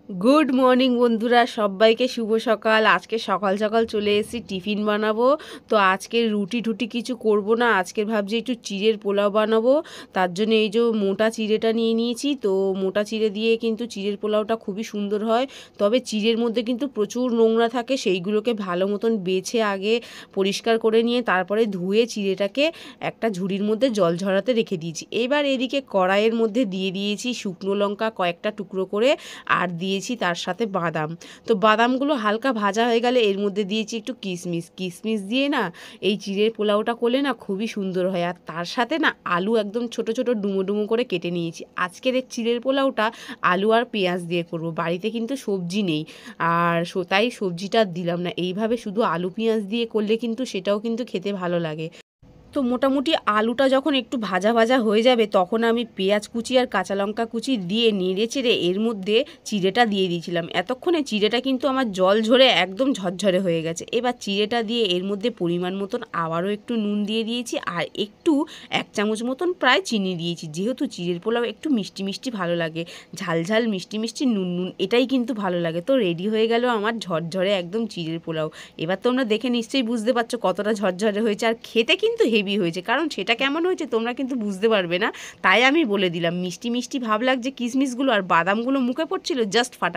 Good morning বন্ধুরা, সবাইকে শুভ সকাল। আজকে সকাল সকাল চলে এসেছি টিফিন বানাবো। তো আজকে রুটি টুটি কিছু করব না, আজকে ভাবছি একটু চিড়ের পোলাও বানাবো। তার জন্য এই যে মোটা চিড়েটা নিয়ে নিয়েছি। তো মোটা চিড়ে দিয়ে কিন্তু চিড়ের পোলাওটা খুবই সুন্দর হয়। তবে চিড়ের মধ্যে কিন্তু প্রচুর নোংরা থাকে, সেইগুলোকে ভালো মতন বেছে আগে পরিষ্কার করে নিয়ে তারপরে ধুয়ে চিড়েটাকে একটা ঝুড়ির মধ্যে জল ঝরাতে রেখে দিয়েছি। এবার এদিকে কড়াইয়ের মধ্যে দিয়ে দিয়েছি শুকনো লঙ্কা কয়েকটা টুকরো করে, আর দিয়েছি তার সাথে বাদাম। তো বাদামগুলো হালকা ভাজা হয়ে গেলে এর মধ্যে দিয়েছি একটু কিশমিশ দিয়ে না এই চিড়ের পোলাওটা করলে না খুবই সুন্দর হয়। আর তার সাথে না আলু একদম ছোট ছোট ডুমো ডুমো করে কেটে নিয়েছি। আজকের এই চিড়ের পোলাওটা আলু আর পেঁয়াজ দিয়ে করব, বাড়িতে কিন্তু সবজি নেই। আর তাই সবজিটা দিলাম না, এইভাবে শুধু আলু পেঁয়াজ দিয়ে করলে কিন্তু সেটাও কিন্তু খেতে ভালো লাগে। তো মোটামুটি আলুটা যখন একটু ভাজা ভাজা হয়ে যাবে তখন আমি পেঁয়াজ কুচি আর কাঁচা লঙ্কা কুচি দিয়ে নেড়ে চেড়ে এর মধ্যে চিড়েটা দিয়ে দিয়েছিলাম। এতক্ষণে চিড়েটা কিন্তু আমার জল ঝরে একদম ঝরঝরে হয়ে গেছে। এবার চিড়েটা দিয়ে এর মধ্যে পরিমাণ মতন আবারও একটু নুন দিয়ে দিয়েছি, আর একটু 1 চামচ মতন প্রায় চিনি দিয়েছি। যেহেতু চিড়ের পোলাও একটু মিষ্টি মিষ্টি ভালো লাগে, ঝাল ঝাল মিষ্টি মিষ্টি নুন নুন এটাই কিন্তু ভালো লাগে। তো রেডি হয়ে গেল আমার ঝরঝরে একদম চিড়ের পোলাও। এবার তোমরা দেখে নিশ্চয়ই বুঝতে পারছো কতটা ঝরঝরে হয়েছে, আর খেতে কিন্তু হেভি হয়েছে। কারণ সেটা কেমন হয়েছে তোমরা কিন্তু বুঝতে পারবে না, তাই আমি বলে দিলাম। মিষ্টি মিষ্টি ভাব লাগছে, কিশমিশগুলো আর বাদামগুলো মুখে পড়ছিল জাস্ট ফাটা।